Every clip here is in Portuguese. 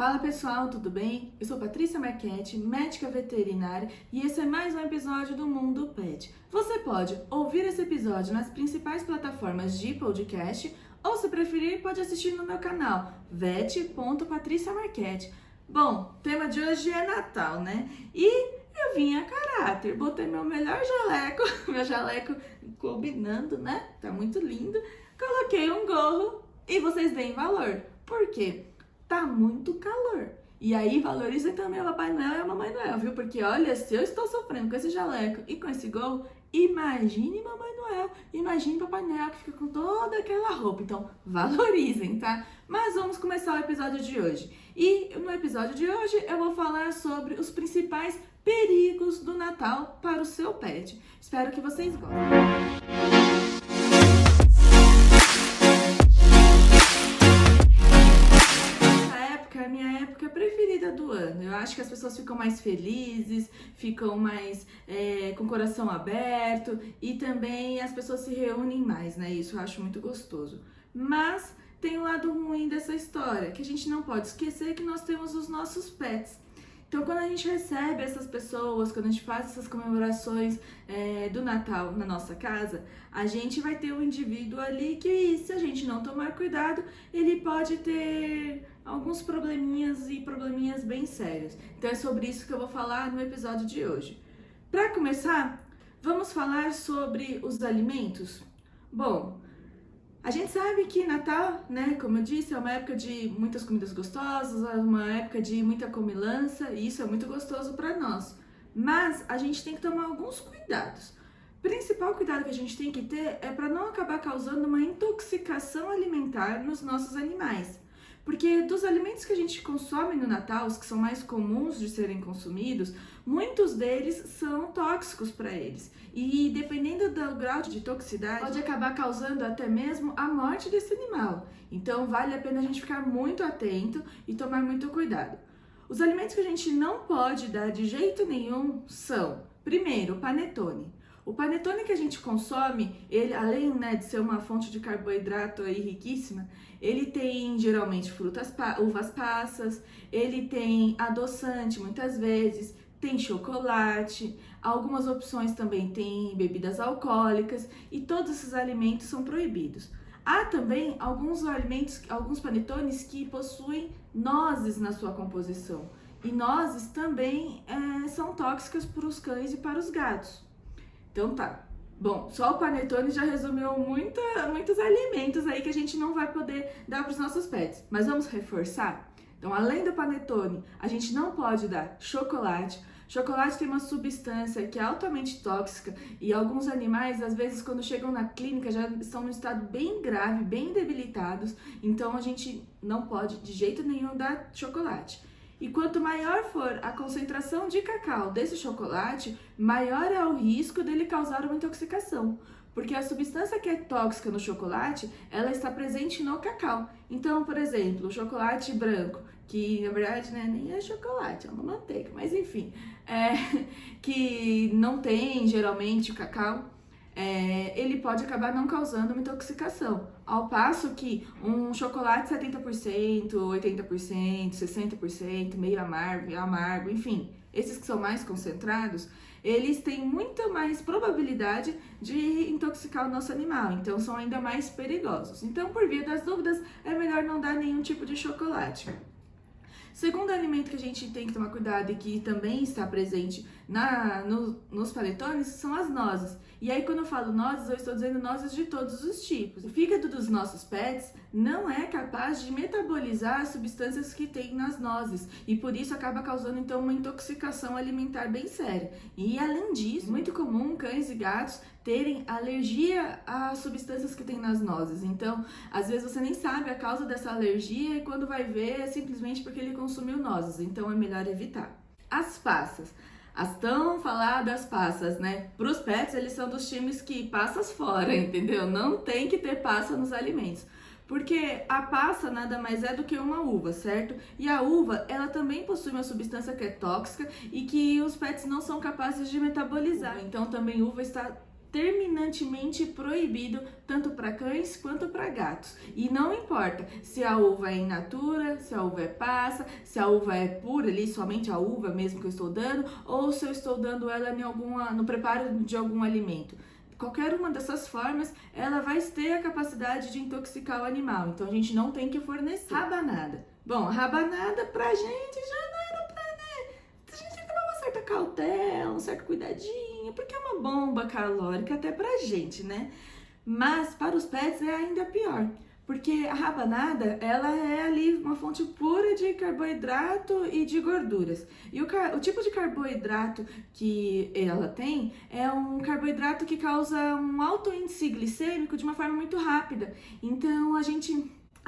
Fala pessoal, tudo bem? Eu sou Patrícia Marchetti, médica veterinária, e esse é mais um episódio do Mundo Pet. Você pode ouvir esse episódio nas principais plataformas de podcast, ou se preferir, pode assistir no meu canal, vet.patriciamarchetti. Bom, o tema de hoje é Natal, né? E eu vim a caráter, botei meu melhor jaleco, meu jaleco combinando, né? Tá muito lindo. Coloquei um gorro e vocês deem valor. Por quê? Tá muito calor. E aí valorizem também o Papai Noel e a Mamãe Noel, viu? Porque olha, se eu estou sofrendo com esse jaleco e com esse gorro, imagine Mamãe Noel, imagine Papai Noel que fica com toda aquela roupa. Então valorizem, tá? Mas vamos começar o episódio de hoje. E no episódio de hoje eu vou falar sobre os principais perigos do Natal para o seu pet. Espero que vocês gostem. É a minha época preferida do ano. Eu acho que as pessoas ficam mais felizes, ficam mais com o coração aberto e também as pessoas se reúnem mais, né? Isso eu acho muito gostoso. Mas tem um lado ruim dessa história, que a gente não pode esquecer que nós temos os nossos pets. Então, quando a gente recebe essas pessoas, quando a gente faz essas comemorações do Natal na nossa casa, a gente vai ter um indivíduo ali que, se a gente não tomar cuidado, ele pode ter alguns probleminhas bem sérios. Então, é sobre isso que eu vou falar no episódio de hoje. Para começar, vamos falar sobre os alimentos? Bom, a gente sabe que Natal, né, como eu disse, é uma época de muitas comidas gostosas, é uma época de muita comilança, e isso é muito gostoso para nós. Mas a gente tem que tomar alguns cuidados. O principal cuidado que a gente tem que ter é para não acabar causando uma intoxicação alimentar nos nossos animais. Porque dos alimentos que a gente consome no Natal, os que são mais comuns de serem consumidos, muitos deles são tóxicos para eles. E dependendo do grau de toxicidade, pode acabar causando até mesmo a morte desse animal. Então vale a pena a gente ficar muito atento e tomar muito cuidado. Os alimentos que a gente não pode dar de jeito nenhum são, primeiro, o panetone. O panetone que a gente consome, ele, além, né, de ser uma fonte de carboidrato aí riquíssima, ele tem geralmente uvas passas, ele tem adoçante muitas vezes, tem chocolate, algumas opções também tem bebidas alcoólicas e todos esses alimentos são proibidos. Há também alguns alimentos, alguns panetones que possuem nozes na sua composição e nozes também são tóxicas para os cães e para os gatos. Então tá. Bom, só o panetone já resumiu muitos alimentos aí que a gente não vai poder dar para os nossos pets. Mas vamos reforçar? Então, além do panetone, a gente não pode dar chocolate. Chocolate tem uma substância que é altamente tóxica e alguns animais, às vezes, quando chegam na clínica, já estão num estado bem grave, bem debilitados. Então, a gente não pode, de jeito nenhum, dar chocolate. E quanto maior for a concentração de cacau desse chocolate, maior é o risco dele causar uma intoxicação. Porque a substância que é tóxica no chocolate, ela está presente no cacau. Então, por exemplo, o chocolate branco, que na verdade, né, nem é chocolate, é uma manteiga, mas enfim, que não tem geralmente o cacau, ele pode acabar não causando uma intoxicação. Ao passo que um chocolate 70%, 80%, 60%, meio amargo, enfim, esses que são mais concentrados, eles têm muito mais probabilidade de intoxicar o nosso animal, então são ainda mais perigosos. Então, por via das dúvidas, é melhor não dar nenhum tipo de chocolate. Segundo alimento que a gente tem que tomar cuidado e que também está presente nos panetones são as nozes. E aí, quando eu falo nozes, eu estou dizendo nozes de todos os tipos. O fígado dos nossos pets não é capaz de metabolizar as substâncias que tem nas nozes e por isso acaba causando então uma intoxicação alimentar bem séria. E além disso, muito comum cães e gatos terem alergia às substâncias que tem nas nozes. Então, às vezes você nem sabe a causa dessa alergia e quando vai ver é simplesmente porque ele consumiu nozes. Então, é melhor evitar. As passas. As tão faladas passas, né? Para os pets, eles são dos times que passas fora, entendeu? Não tem que ter passa nos alimentos. Porque a passa nada mais é do que uma uva, certo? E a uva, ela também possui uma substância que é tóxica e que os pets não são capazes de metabolizar. Então, também uva está terminantemente proibido tanto para cães quanto para gatos. E não importa se a uva é in natura, se a uva é passa, se a uva é pura ali, somente a uva mesmo que eu estou dando, ou se eu estou dando ela no preparo de algum alimento. Qualquer uma dessas formas, ela vai ter a capacidade de intoxicar o animal. Então a gente não tem que fornecer. Rabanada. Bom, rabanada pra gente já não era pra, né? A gente tem que tomar uma certa cautela, um certo cuidadinho, porque é uma bomba calórica até pra gente, né? Mas para os pets é ainda pior. Porque a rabanada, ela é ali uma fonte pura de carboidrato e de gorduras. E o tipo de carboidrato que ela tem é um carboidrato que causa um alto índice glicêmico de uma forma muito rápida. Então, a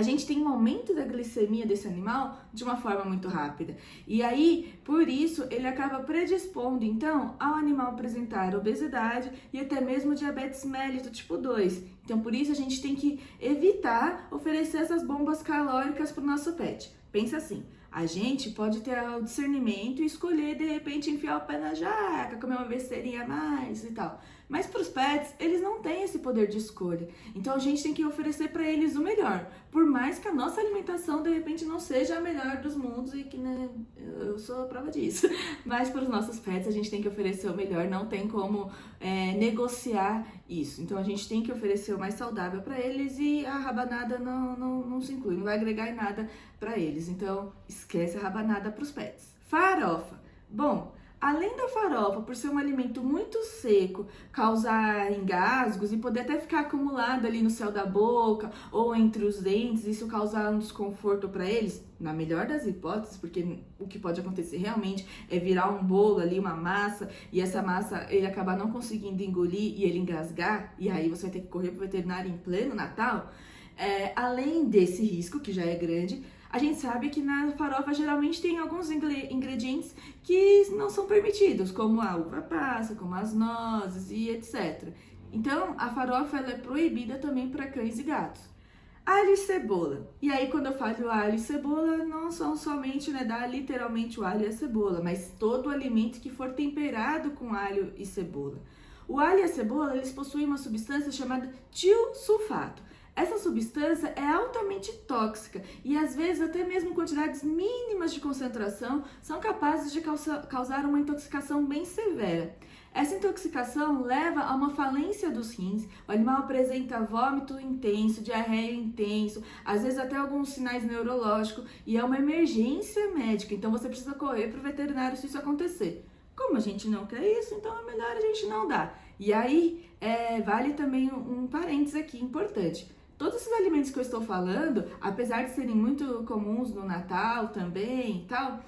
gente tem um aumento da glicemia desse animal de uma forma muito rápida. E aí, por isso, ele acaba predispondo, então, ao animal apresentar obesidade e até mesmo diabetes mellitus tipo 2. Então, por isso, a gente tem que evitar oferecer essas bombas calóricas para o nosso pet. Pensa assim, a gente pode ter o discernimento e escolher, de repente, enfiar o pé na jaca, comer uma besteirinha a mais e tal. Mas para os pets, eles não têm esse poder de escolha. Então a gente tem que oferecer para eles o melhor. Por mais que a nossa alimentação, de repente, não seja a melhor dos mundos e que, né, eu sou a prova disso. Mas para os nossos pets, a gente tem que oferecer o melhor. Não tem como negociar isso. Então a gente tem que oferecer o mais saudável para eles e a rabanada não se inclui. Não vai agregar em nada para eles. Então esquece a rabanada para os pets. Farofa. Bom, além da farofa, por ser um alimento muito seco, causar engasgos e poder até ficar acumulado ali no céu da boca ou entre os dentes, isso causar um desconforto para eles, na melhor das hipóteses, porque o que pode acontecer realmente é virar um bolo ali, uma massa, e essa massa ele acabar não conseguindo engolir e ele engasgar, e aí você vai ter que correr pro veterinário em pleno Natal. Além desse risco, que já é grande, a gente sabe que na farofa geralmente tem alguns ingredientes que não são permitidos, como a uva passa, como as nozes e etc. Então, a farofa ela é proibida também para cães e gatos. Alho e cebola. E aí, quando eu falo alho e cebola, não são somente, dar literalmente o alho e a cebola, mas todo alimento que for temperado com alho e cebola. O alho e a cebola, eles possuem uma substância chamada tiosulfato. Essa substância é altamente tóxica e às vezes até mesmo quantidades mínimas de concentração são capazes de causar uma intoxicação bem severa. Essa intoxicação leva a uma falência dos rins, o animal apresenta vômito intenso, diarreia intenso, às vezes até alguns sinais neurológicos e é uma emergência médica, então você precisa correr para o veterinário se isso acontecer. Como a gente não quer isso, então é melhor a gente não dar. E aí, vale também um parênteses aqui importante. Todos esses alimentos que eu estou falando, apesar de serem muito comuns no Natal também e tal,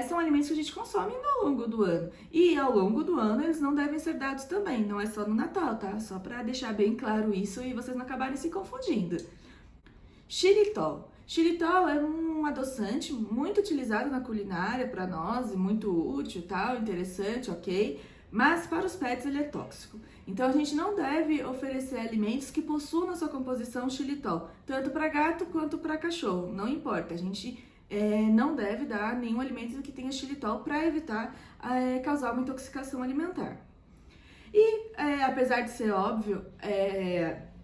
são alimentos que a gente consome ao longo do ano. E ao longo do ano eles não devem ser dados também, não é só no Natal, tá? Só para deixar bem claro isso e vocês não acabarem se confundindo. Xilitol. Xilitol é um adoçante muito utilizado na culinária para nós, e muito útil, tal, interessante, ok? Mas para os pets ele é tóxico. Então a gente não deve oferecer alimentos que possuam na sua composição xilitol, tanto para gato quanto para cachorro, não importa. A gente não deve dar nenhum alimento que tenha xilitol para evitar causar uma intoxicação alimentar. E apesar de ser óbvio,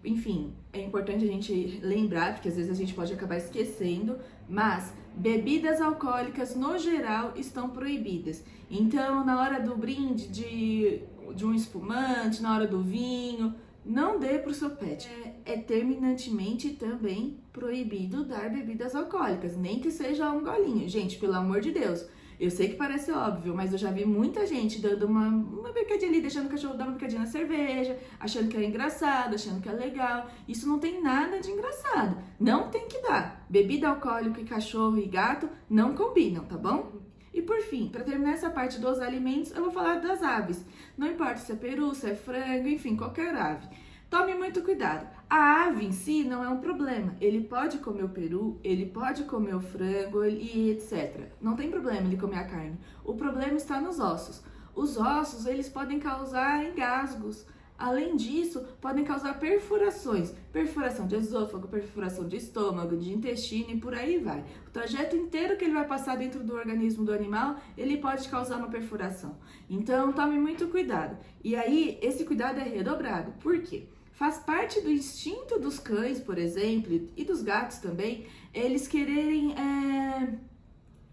enfim, é importante a gente lembrar, porque às vezes a gente pode acabar esquecendo, mas bebidas alcoólicas no geral estão proibidas. Então, na hora do brinde de um espumante, na hora do vinho, não dê para o seu pet. É terminantemente também proibido dar bebidas alcoólicas, nem que seja um golinho. Gente, pelo amor de Deus, eu sei que parece óbvio, mas eu já vi muita gente dando uma bicadinha ali, deixando o cachorro dar uma bicadinha na cerveja, achando que é engraçado, achando que é legal. Isso não tem nada de engraçado. Não tem que dar. Bebida alcoólica e cachorro e gato não combinam, tá bom? E por fim, para terminar essa parte dos alimentos, eu vou falar das aves. Não importa se é peru, se é frango, enfim, qualquer ave. Tome muito cuidado. A ave em si não é um problema. Ele pode comer o peru, ele pode comer o frango e etc. Não tem problema ele comer a carne. O problema está nos ossos. Os ossos, eles podem causar engasgos, Além disso, podem causar perfurações, perfuração de esôfago, perfuração de estômago, de intestino e por aí vai. O trajeto inteiro que ele vai passar dentro do organismo do animal, ele pode causar uma perfuração. Então, tome muito cuidado. E aí, esse cuidado é redobrado. Por quê? Faz parte do instinto dos cães, por exemplo, e dos gatos também, eles quererem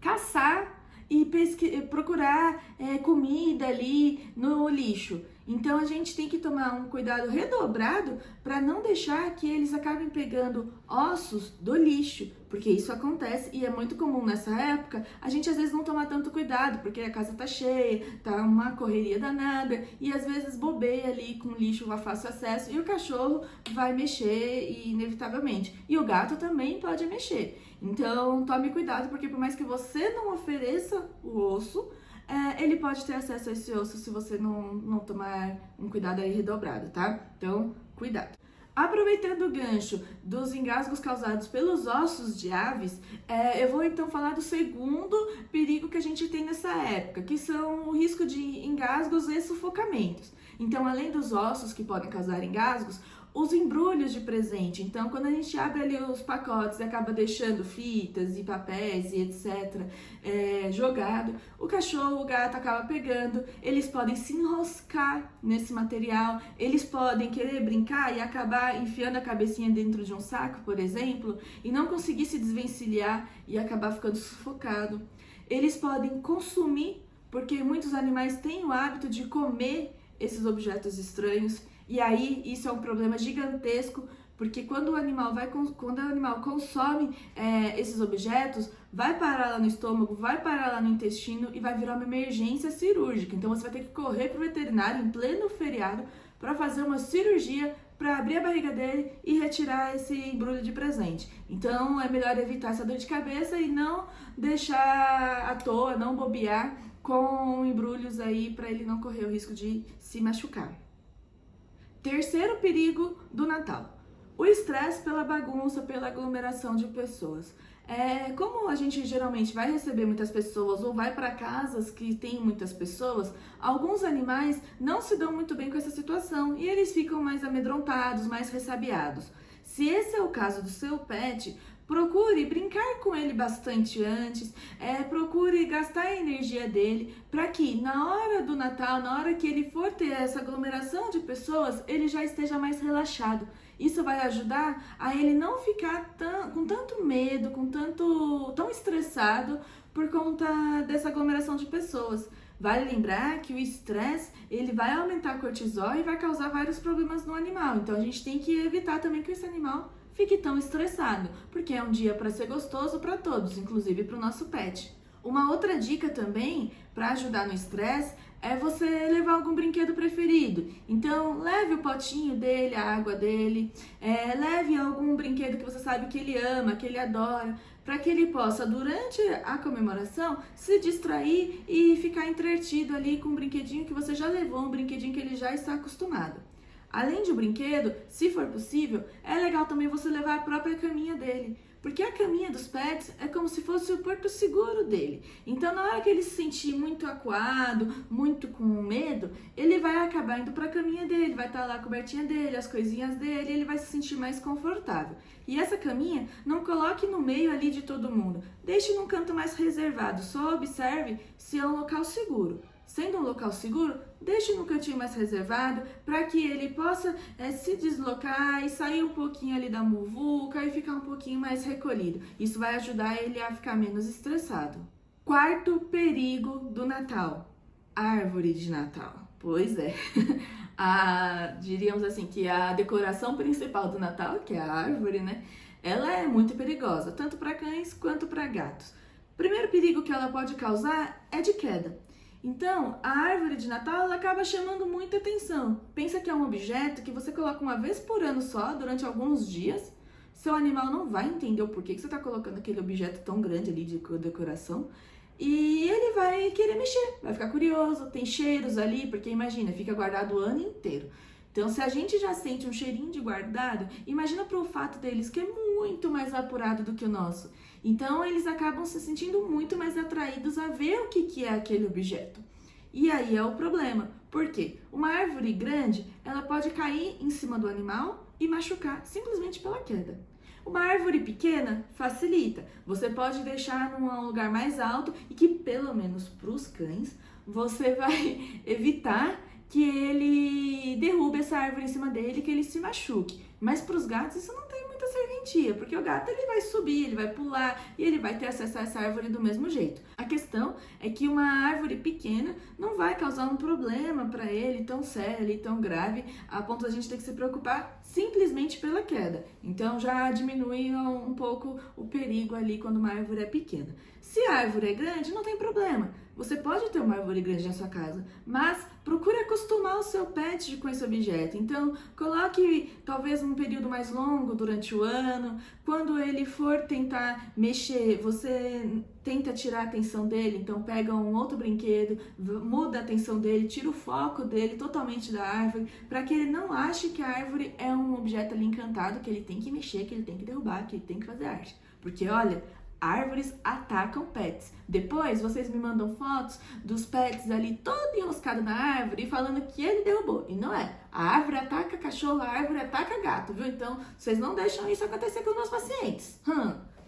caçar e procurar comida ali no lixo. Então a gente tem que tomar um cuidado redobrado para não deixar que eles acabem pegando ossos do lixo, porque isso acontece e é muito comum nessa época. A gente às vezes não toma tanto cuidado, porque a casa tá cheia, tá uma correria danada e às vezes bobeia ali com lixo a fácil acesso e o cachorro vai mexer inevitavelmente. E o gato também pode mexer. Então tome cuidado, porque por mais que você não ofereça o osso, ele pode ter acesso a esse osso se você não tomar um cuidado aí redobrado, tá? Então, cuidado. Aproveitando o gancho dos engasgos causados pelos ossos de aves, eu vou então falar do segundo perigo que a gente tem nessa época, que são o risco de engasgos e sufocamentos. Então, além dos ossos que podem causar engasgos, os embrulhos de presente. Então, quando a gente abre ali os pacotes e acaba deixando fitas e papéis e etc. Jogado, o cachorro, o gato acaba pegando, eles podem se enroscar nesse material, eles podem querer brincar e acabar enfiando a cabecinha dentro de um saco, por exemplo, e não conseguir se desvencilhar e acabar ficando sufocado. Eles podem consumir, porque muitos animais têm o hábito de comer esses objetos estranhos. E aí, isso é um problema gigantesco, porque quando o animal consome esses objetos, vai parar lá no estômago, vai parar lá no intestino e vai virar uma emergência cirúrgica. Então, você vai ter que correr para o veterinário em pleno feriado para fazer uma cirurgia para abrir a barriga dele e retirar esse embrulho de presente. Então, é melhor evitar essa dor de cabeça e não deixar à toa, não bobear com embrulhos aí para ele não correr o risco de se machucar. Terceiro perigo do Natal: o estresse pela bagunça, pela aglomeração de pessoas. Como a gente geralmente vai receber muitas pessoas ou vai para casas que tem muitas pessoas, alguns animais não se dão muito bem com essa situação e eles ficam mais amedrontados, mais ressabiados. Se esse é o caso do seu pet, procure brincar com ele bastante antes, procure gastar a energia dele para que na hora do Natal, na hora que ele for ter essa aglomeração de pessoas, ele já esteja mais relaxado. Isso vai ajudar a ele não ficar com tanto medo, tão estressado por conta dessa aglomeração de pessoas. Vale lembrar que o estresse, ele vai aumentar o cortisol e vai causar vários problemas no animal. Então a gente tem que evitar também que esse animal fique tão estressado, porque é um dia para ser gostoso para todos, inclusive para o nosso pet. Uma outra dica também para ajudar no estresse é você levar algum brinquedo preferido. Então, leve o potinho dele, a água dele, leve algum brinquedo que você sabe que ele ama, que ele adora, para que ele possa, durante a comemoração, se distrair e ficar entretido ali com um brinquedinho que você já levou, um brinquedinho que ele já está acostumado. Além de um brinquedo, se for possível, é legal também você levar a própria caminha dele, porque a caminha dos pets é como se fosse o porto seguro dele. Então, na hora que ele se sentir muito acuado, muito com medo, ele vai acabar indo para a caminha dele, vai estar lá a cobertinha dele, as coisinhas dele, ele vai se sentir mais confortável. E essa caminha, não coloque no meio ali de todo mundo, deixe num canto mais reservado, só observe se é um local seguro. Sendo um local seguro, deixe no cantinho mais reservado para que ele possa se deslocar e sair um pouquinho ali da muvuca e ficar um pouquinho mais recolhido. Isso vai ajudar ele a ficar menos estressado. Quarto perigo do Natal: árvore de Natal. Pois é, diríamos assim que a decoração principal do Natal, que é a árvore, né? Ela é muito perigosa, tanto para cães quanto para gatos. O primeiro perigo que ela pode causar é de queda. Então, a árvore de Natal ela acaba chamando muita atenção. Pensa que é um objeto que você coloca uma vez por ano só, durante alguns dias. Seu animal não vai entender o porquê que você está colocando aquele objeto tão grande ali de decoração. E ele vai querer mexer, vai ficar curioso, tem cheiros ali, porque imagina, fica guardado o ano inteiro. Então, se a gente já sente um cheirinho de guardado, imagina para o olfato deles, que é muito mais apurado do que o nosso. Então, eles acabam se sentindo muito mais atraídos a ver o que é aquele objeto. E aí é o problema. Por quê? Uma árvore grande, ela pode cair em cima do animal e machucar simplesmente pela queda. Uma árvore pequena facilita. Você pode deixar num lugar mais alto e que, pelo menos para os cães, você vai evitar que ele derrube essa árvore em cima dele, que ele se machuque. Mas para os gatos isso não tem muita serventia, porque o gato ele vai subir, ele vai pular e ele vai ter acesso a essa árvore do mesmo jeito. A questão é que uma árvore pequena não vai causar um problema para ele tão sério e tão grave, a ponto da gente ter que se preocupar simplesmente pela queda. Então já diminui um pouco o perigo ali quando uma árvore é pequena. Se a árvore é grande, não tem problema. Você pode ter uma árvore grande na sua casa, mas procure acostumar o seu pet com esse objeto. Então, coloque talvez um período mais longo durante o ano. Quando ele for tentar mexer, você tenta tirar a atenção dele. Então, pega um outro brinquedo, muda a atenção dele, tira o foco dele totalmente da árvore, para que ele não ache que a árvore é um objeto ali encantado, que ele tem que mexer, que ele tem que derrubar, que ele tem que fazer arte. Porque, olha, árvores atacam pets. Depois vocês me mandam fotos dos pets ali todo enroscado na árvore e falando que ele derrubou. E não é. A árvore ataca cachorro, a árvore ataca gato, viu? Então, vocês não deixam isso acontecer com os meus pacientes.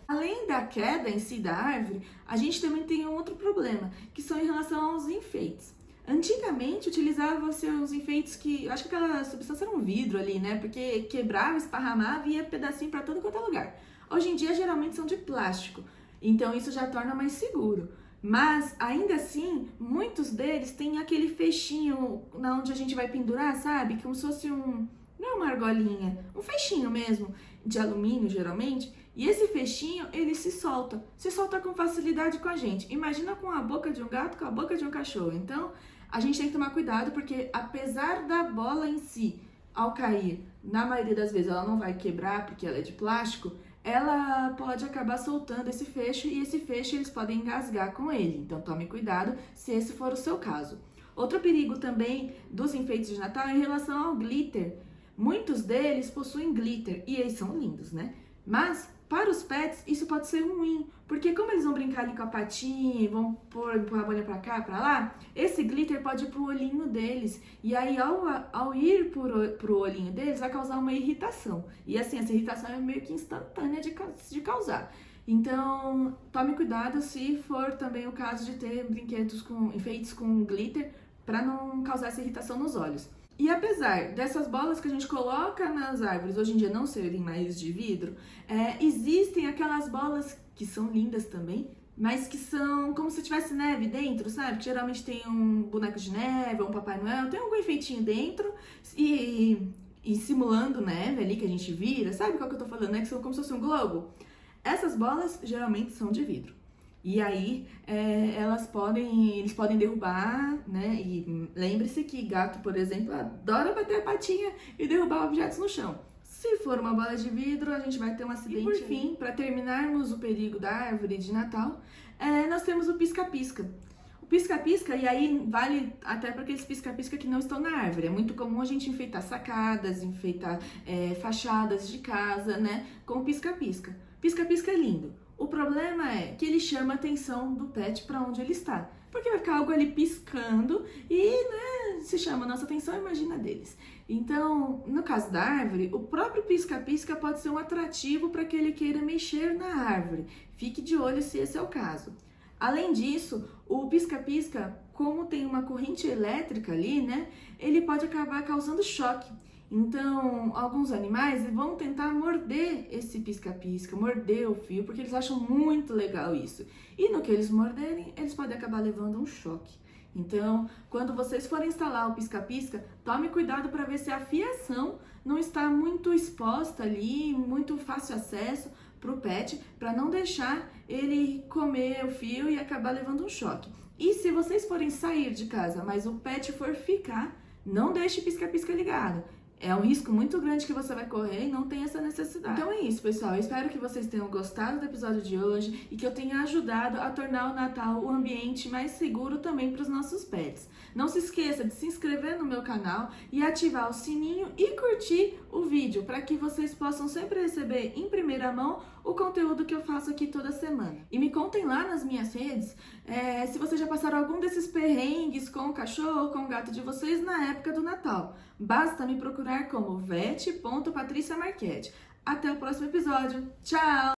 Além da queda em si da árvore, a gente também tem um outro problema, que são em relação aos enfeites. Antigamente utilizava-se os enfeites que, eu acho que aquela substância era um vidro ali, né? Porque quebrava, esparramava e ia pedacinho para todo quanto é lugar. Hoje em dia, geralmente são de plástico, então isso já torna mais seguro. Mas, ainda assim, muitos deles têm aquele fechinho na onde a gente vai pendurar, sabe? Como se fosse não é uma argolinha, um fechinho mesmo, de alumínio, geralmente. E esse fechinho, ele se solta com facilidade com a gente. Imagina com a boca de um gato, com a boca de um cachorro. Então, a gente tem que tomar cuidado, porque apesar da bola em si, ao cair, na maioria das vezes ela não vai quebrar, porque ela é de plástico, ela pode acabar soltando esse fecho e esse fecho eles podem engasgar com ele. Então tome cuidado se esse for o seu caso. Outro perigo também dos enfeites de Natal é em relação ao glitter. Muitos deles possuem glitter e eles são lindos, né? Mas para os pets isso pode ser ruim, porque como eles vão brincar ali com a patinha, vão empurrar a bolinha pra cá, pra lá, esse glitter pode ir pro olhinho deles. E aí ao ir pro olhinho deles vai causar uma irritação. E assim, essa irritação é meio que instantânea de causar. Então, tome cuidado se for também o caso de ter brinquedos com enfeites com glitter, para não causar essa irritação nos olhos. E apesar dessas bolas que a gente coloca nas árvores hoje em dia não serem mais de vidro, existem aquelas bolas que são lindas também, mas que são como se tivesse neve dentro, sabe? Que geralmente tem um boneco de neve, um Papai Noel, tem algum enfeitinho dentro e simulando neve ali que a gente vira, sabe qual que eu tô falando, né? Que são como se fosse um globo. Essas bolas geralmente são de vidro. E aí, eles podem derrubar, né? E lembre-se que gato, por exemplo, adora bater a patinha e derrubar objetos no chão. Se for uma bola de vidro, a gente vai ter um acidente. E por fim, para terminarmos o perigo da árvore de Natal, nós temos o pisca-pisca. O pisca-pisca, e aí vale até para aqueles pisca-pisca que não estão na árvore. É muito comum a gente enfeitar sacadas, enfeitar fachadas de casa, né? Com o pisca-pisca. Pisca-pisca é lindo. O problema é que ele chama a atenção do pet para onde ele está. Porque vai ficar algo ali piscando e, né, se chama a nossa atenção, imagina deles. Então, no caso da árvore, o próprio pisca-pisca pode ser um atrativo para que ele queira mexer na árvore. Fique de olho se esse é o caso. Além disso, o pisca-pisca, como tem uma corrente elétrica ali, né, ele pode acabar causando choque. Então, alguns animais vão tentar morder esse pisca-pisca, morder o fio, porque eles acham muito legal isso. E no que eles morderem, eles podem acabar levando um choque. Então, quando vocês forem instalar o pisca-pisca, tome cuidado para ver se a fiação não está muito exposta ali, muito fácil acesso para o pet, para não deixar ele comer o fio e acabar levando um choque. E se vocês forem sair de casa, mas o pet for ficar, não deixe pisca-pisca ligado. É um risco muito grande que você vai correr e não tem essa necessidade. Então é isso, pessoal. Eu espero que vocês tenham gostado do episódio de hoje e que eu tenha ajudado a tornar o Natal um ambiente mais seguro também para os nossos pets. Não se esqueça de se inscrever no meu canal e ativar o sininho e curtir o vídeo para que vocês possam sempre receber em primeira mão o conteúdo que eu faço aqui toda semana. E me contem lá nas minhas redes se vocês já passaram algum desses perrengues com o cachorro, com o gato de vocês na época do Natal. Basta me procurar como vet.patriciamarchetti. Até o próximo episódio. Tchau!